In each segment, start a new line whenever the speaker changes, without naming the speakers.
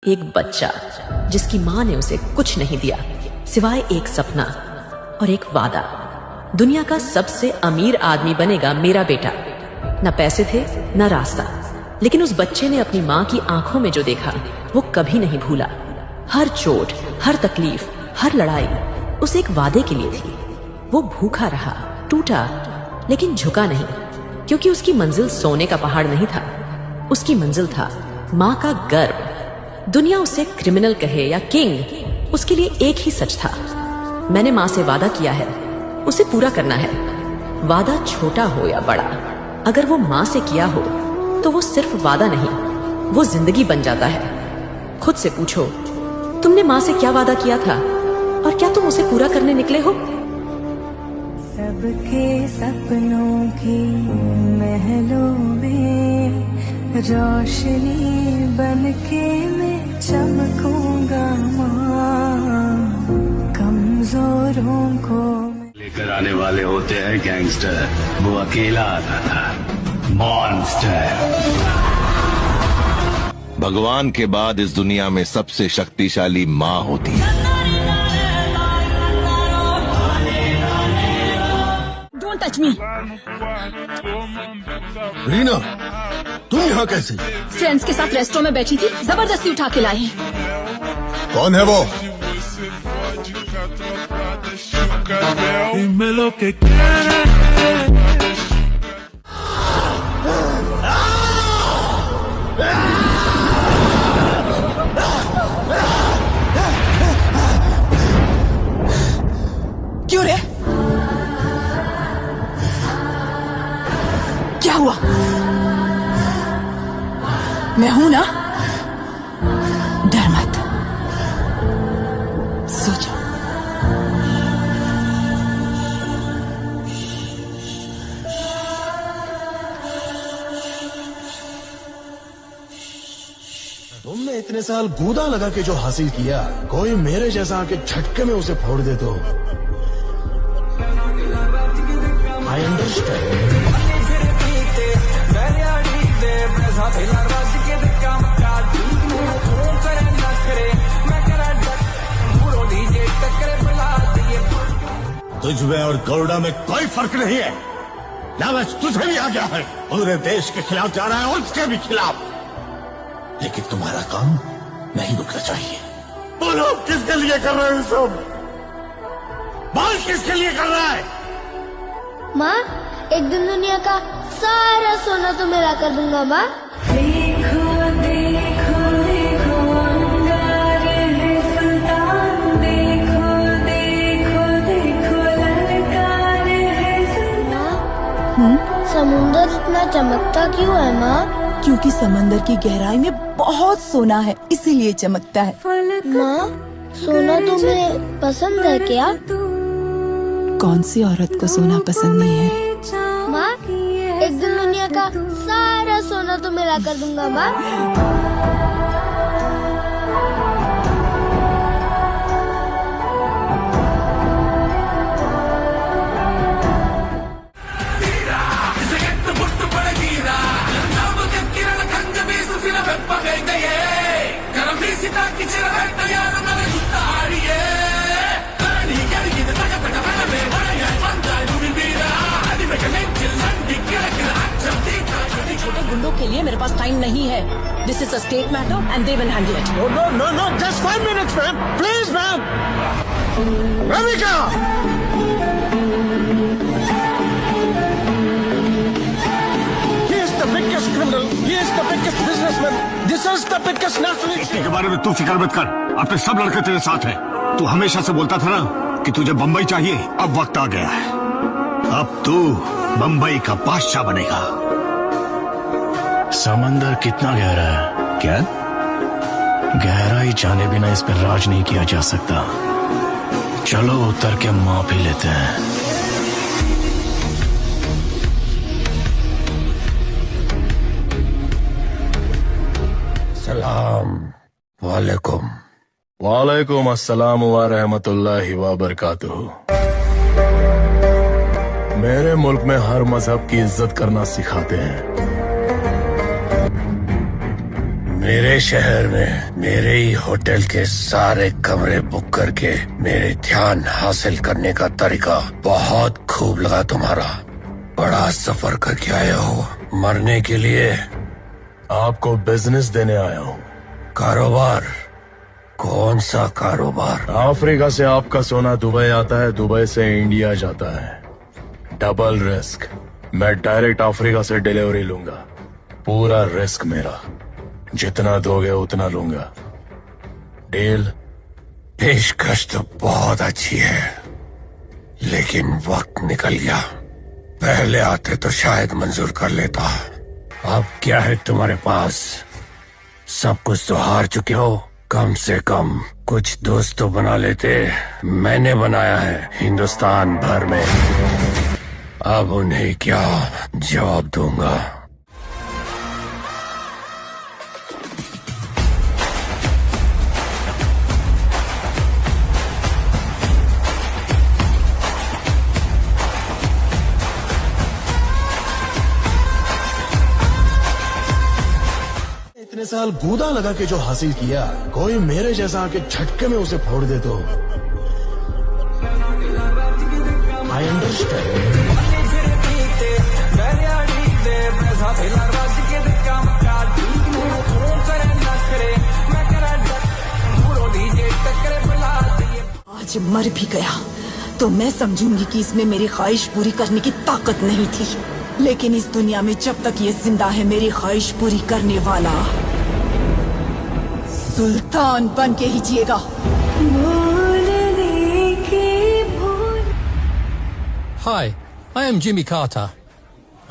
एक बच्चा जिसकी माँ ने उसे कुछ नहीं दिया सिवाय एक सपना और एक वादा। दुनिया का सबसे अमीर आदमी बनेगा मेरा बेटा। न पैसे थे न रास्ता, लेकिन उस बच्चे ने अपनी माँ की आंखों में जो देखा वो कभी नहीं भूला। हर चोट, हर तकलीफ, हर लड़ाई उस एक वादे के लिए थी। वो भूखा रहा, टूटा, लेकिन झुका नहीं, क्योंकि उसकी मंजिल सोने का पहाड़ नहीं था। उसकी मंजिल था माँ का गर्व। दुनिया उसे क्रिमिनल कहे या किंग, उसके लिए एक ही सच था। मैंने माँ से वादा किया है, उसे पूरा करना है। वादा छोटा हो या बड़ा, अगर वो माँ से किया हो तो वो सिर्फ वादा नहीं, वो जिंदगी बन जाता है। खुद से पूछो, तुमने माँ से क्या वादा किया था और क्या तुम उसे पूरा करने निकले हो?
सबके सपनों की महलों में रोशनी बनके मैं चमकूंगा माँ। कमजोरों को
लेकर आने वाले होते हैं गैंगस्टर, वो अकेला आता था मॉन्स्टर।
भगवान के बाद इस दुनिया में सबसे शक्तिशाली माँ होती है।
Don't touch me.
रीना, तुम यहाँ कैसे?
फ्रेंड्स के साथ रेस्टोरेंट में बैठी थी, जबरदस्ती उठा के लाए।
कौन है वो?
क्यों रे? क्या हुआ? मैं हूं ना, डर मत, सो जा।
तुमने इतने साल गूदा लगा के जो हासिल किया, कोई मेरे जैसा आके झटके में उसे फोड़ दे तो आई अंडरस्टैंड।
तुझ में और गौड़ा में कोई फर्क नहीं है। लालच तुझे भी आ गया है, पूरे देश के खिलाफ जा रहा है और उसके भी खिलाफ। लेकिन तुम्हारा काम नहीं रुकना चाहिए। बोलो, किसके लिए कर रहे हो सब? बोल, किसके लिए कर रहा है?
माँ, एक दिन दुनिया का सारा सोना तो मैं ला कर दूंगा माँ।
देखो देखो देखो अंगार है सुल्तान, देखो देखो देखो ललकार है सुल्तान।
समुंदर इतना चमकता क्यों है माँ?
क्योंकि समंदर की गहराई में बहुत सोना है, इसीलिए चमकता है।
माँ, सोना तुम्हें पसंद है क्या?
कौन सी औरत को सोना पसंद नहीं है?
माँ, एक दिन दुनिया का सारा सोना तो मैं ला कर दूंगा माँ।
गुंडों के लिए मेरे पास टाइम नहीं है। This is a state matter and they will handle it.
No, no, no, no, just 5 minutes, ma'am. Please, ma'am. Ravika! He is the biggest criminal. He is the biggest businessman. This is the biggest national.
इसी के बारे में तू फिक्र मत कर, अपने सब लड़के तेरे साथ हैं। तू हमेशा से बोलता था ना कि तुझे बम्बई चाहिए, अब वक्त आ गया है। अब तू बम्बई का बादशाह बनेगा।
समंदर कितना गहरा है?
क्या?
गहराई जाने बिना इस पर राज नहीं किया जा सकता। चलो उतर के माप ही लेते हैं। सलाम वालेकुम।
वालेकुम अस्सलाम व रहमतुल्लाहि व बरकातुहू। मेरे मुल्क में हर मजहब की इज्जत करना सिखाते हैं। मेरे शहर में मेरे ही होटल के सारे कमरे बुक करके मेरे ध्यान हासिल करने का तरीका बहुत खूब लगा तुम्हारा। बड़ा सफर करके आया हो मरने के लिए। आपको बिजनेस देने आया हूँ। कारोबार? कौन सा कारोबार? अफ्रीका से आपका सोना दुबई आता है, दुबई से इंडिया जाता है। Double risk. मैं डायरेक्ट अफ्रीका से डिलीवरी लूंगा। पूरा रिस्क मेरा। जितना दोगे उतना लूंगा। डील? पेशकश तो बहुत अच्छी है, लेकिन वक्त निकल गया। पहले आते तो शायद मंजूर कर लेता। अब क्या है तुम्हारे पास? सब कुछ तो हार चुके हो। कम से कम कुछ दोस्त तो बना लेते। मैंने बनाया है हिंदुस्तान भर में। अब उन्हें क्या जवाब दूंगा? इतने साल गूदा लगा के जो हासिल किया, कोई मेरे जैसा आके झटके में उसे फोड़ दे तो आई अंडरस्टैंड।
आज मर भी गया तो मैं समझूंगी कि इसमें मेरी ख्वाहिश पूरी करने की ताकत नहीं थी, लेकिन इस दुनिया में जब तक ये जिंदा है मेरी ख्वाहिश पूरी करने वाला सुल्तान बन के ही जिएगा।
भूलने की भूल।
Hi, I am Jimmy Carter.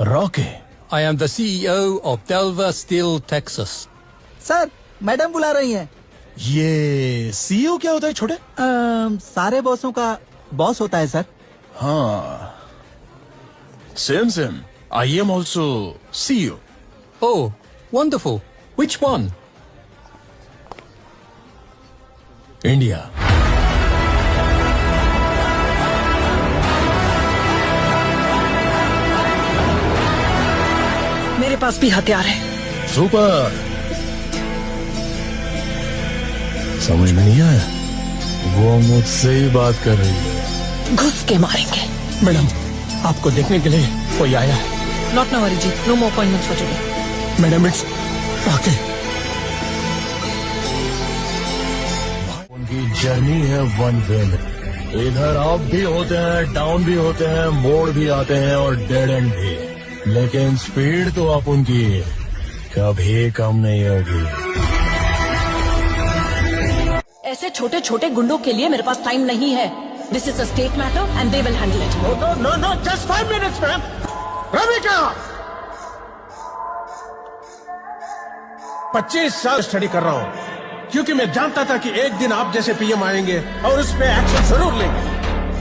Rocky?
I am the CEO of Delver Steel, Texas.
Sir, madam बुला रही हैं।
ये सीईओ क्या होता है छोटे?
सारे बॉसों का बॉस होता है सर।
हाँ, same. I am also CEO.
Oh, wonderful. Which one?
India.
मेरे पास भी हथियार है।
सुपर। समझ में नहीं आया? वो मुझसे ही बात कर रही है।
घुस के मारेंगे।
मैडम, आपको देखने के लिए कोई आया है।
नॉट ना वरी जी, no more appointments for today.
Madam, it's okay. उनकी जर्नी है वन वे में। इधर अप भी होते हैं, डाउन भी होते हैं, मोड़ भी आते हैं और डेड एंड भी, लेकिन स्पीड तो आप उनकी कभी कम नहीं होगी।
ऐसे छोटे छोटे गुंडों के लिए मेरे पास टाइम नहीं है। This is a state matter and they will handle it.
No, just 5 minutes, ma'am. Ravika! 25 साल स्टडी कर रहा हूँ, क्योंकि मैं जानता था कि एक दिन आप जैसे पीएम आएंगे और उस पे एक्शन जरूर लेंगे।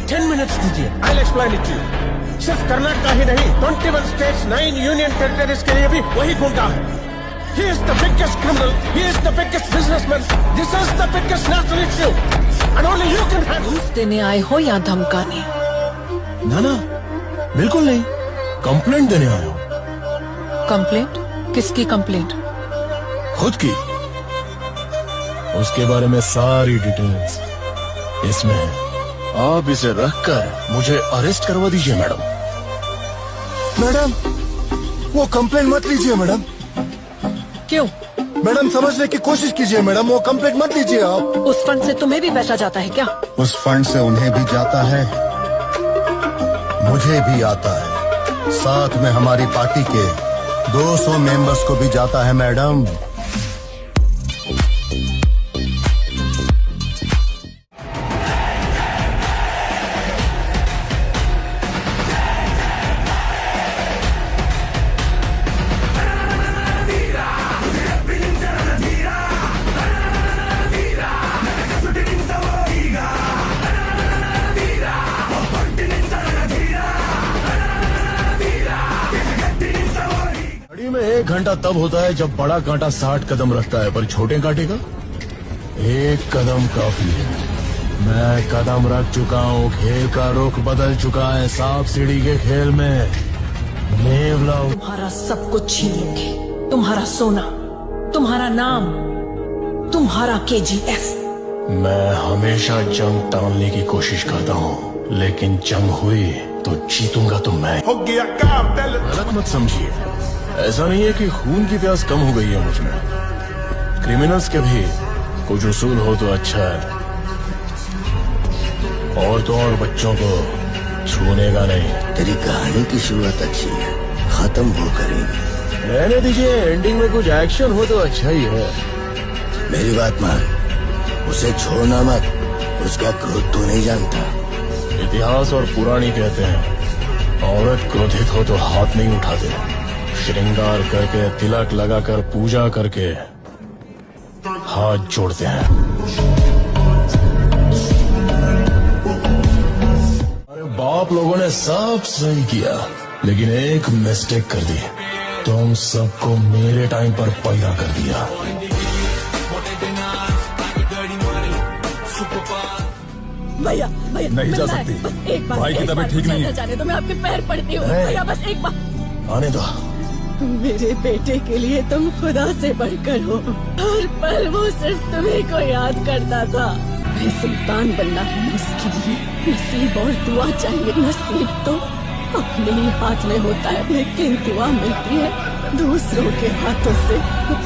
10 मिनट्स दीजिए, I'll explain it to you. सिर्फ कर्नाटका ही नहीं, 21 स्टेट्स, 9 यूनियन टेरिटरीज के लिए भी वही गुंडा है। He is the biggest criminal. He is the biggest businessman. This is the biggest national issue, and only you can handle.
घूस देने आए हो या धमकाने?
ना, बिल्कुल नहीं। कंप्लेंट देने आया हूँ।
कंप्लेंट? किसकी कंप्लेंट?
खुद की। उसके बारे में सारी डिटेल्स इसमें है। आप इसे रखकर मुझे अरेस्ट करवा दीजिए मैडम। मैडम, वो कंप्लेंट मत लीजिए मैडम।
क्यों?
मैडम, समझने की कोशिश कीजिए मैडम, वो कंप्लेंट मत लीजिए आप।
उस फंड से तुम्हें भी पैसा जाता है क्या?
उस फंड से उन्हें भी जाता है, मुझे भी आता है, साथ में हमारी पार्टी के 200 मेंबर्स को भी जाता है मैडम।
घड़ी में 1 घंटा तब होता है जब बड़ा कांटा 60 कदम रखता है, पर छोटे कांटे का 1 कदम काफी है। मैं कदम रख चुका हूँ, खेल का रुख बदल चुका है। सांप सीढ़ी के खेल में
तुम्हारा सब कुछ छीन लूंगी, तुम्हारा सोना, तुम्हारा नाम, तुम्हारा KGF।
मैं हमेशा जंग टालने की कोशिश करता हूँ, लेकिन जंग हुई तो जीतूंगा तो मैं। गलत मत समझिए, ऐसा नहीं है कि खून की प्यास कम हो गई है मुझ में। क्रिमिनल्स के भी कुछ उसूल हो तो अच्छा है। औरतों और बच्चों को छूने का नहीं।
तेरी कहानी की शुरुआत अच्छी है, खत्म वो करेंगे।
रहने दीजिए, एंडिंग में कुछ एक्शन हो तो अच्छा ही है।
मेरी बात मान, उसे छोड़ना मत, उसका क्रोध तू नहीं जानता।
इतिहास और पुरानी कहते हैं औरत क्रोधित हो तो हाथ नहीं उठाते, श्रृंगार करके तिलक लगाकर पूजा करके हाथ जोड़ते हैं। अरे बाप लोगों ने सब सही किया, लेकिन एक मिस्टेक कर दी। तुम सबको मेरे टाइम पर पैदा कर दिया।
भैया भैया
नहीं जा
मिलना है।
सकती।
बस एक बार,
भाई की
एक
तबीयत
बार
ठीक नहीं है।
मुझे जाने दो, मैं आपके पैर पड़ती हूँ।
नहीं।
भैया बस एक बार।
आने दो।
मेरे बेटे के लिए तुम खुदा से बढ़कर हो। हर पल वो सिर्फ तुम्ही को याद करता था। मैं सुल्तान बनना है उसके लिए नसीब और दुआ चाहिए। नसीब तो अपने ही हाथ में होता है, लेकिन दुआ मिलती है दूसरों के हाथों से।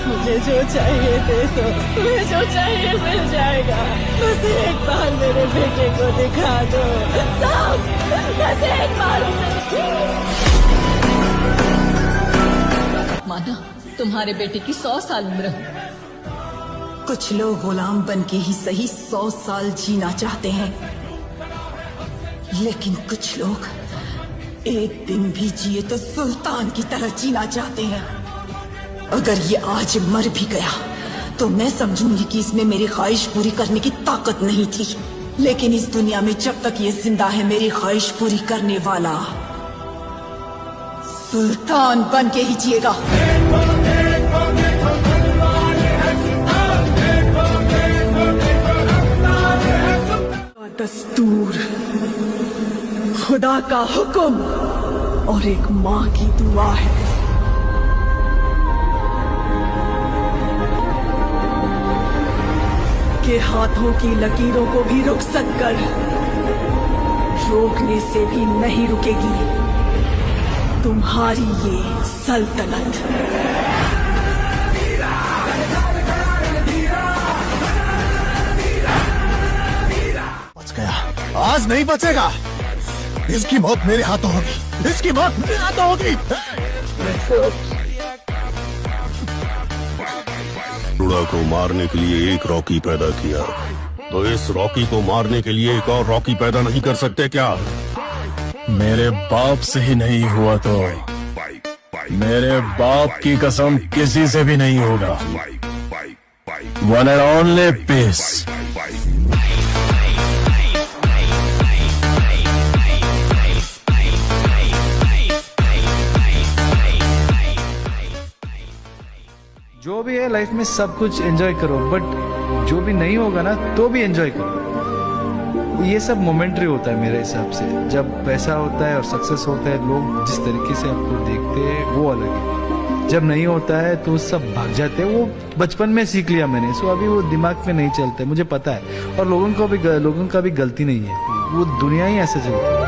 मुझे जो चाहिए दे दो, तुम्हें जो चाहिए मिल जाएगा। बस एक बार मेरे बेटे को दिखा दो साहब, बस एक बार
माना तुम्हारे बेटे की 100 साल उम्र है।
कुछ लोग गुलाम बन के ही सही 100 साल जीना चाहते हैं, लेकिन कुछ लोग एक दिन भी जिए तो सुल्तान की तरह जीना चाहते हैं। अगर ये आज मर भी गया तो मैं समझूंगी कि इसमें मेरी ख्वाहिश पूरी करने की ताकत नहीं थी। लेकिन इस दुनिया में जब तक ये जिंदा है, मेरी ख्वाहिश पूरी करने वाला सुल्तान बन के ही जिएगा। दस्तूर, खुदा का हुक्म और एक माँ की दुआ है। के हाथों की लकीरों को भी रुखसत कर, रोकने से भी नहीं रुकेगी तुम्हारी ये सल्तनत।
बच गया, आज नहीं बचेगा। इसकी मौत मेरे हाथों होगी, इसकी मौत मेरे हाथों होगी।
रुड़ा को मारने के लिए एक रॉकी पैदा किया, तो इस रॉकी को मारने के लिए एक और रॉकी पैदा नहीं कर सकते क्या?
मेरे बाप से ही नहीं हुआ तो मेरे बाप की कसम किसी से भी नहीं होगा। One and only piece.
जो भी है लाइफ में सब कुछ एंजॉय करो, बट जो भी नहीं होगा ना तो भी एंजॉय करो। ये सब मोमेंटरी होता है मेरे हिसाब से। जब पैसा होता है और सक्सेस होता है, लोग जिस तरीके से आपको देखते हैं वो अलग है। जब नहीं होता है तो सब भाग जाते हैं। वो बचपन में सीख लिया मैंने, सो अभी वो दिमाग में नहीं चलता है, मुझे पता है। और लोगों का भी गलती नहीं है, वो दुनिया ही ऐसे चलती है।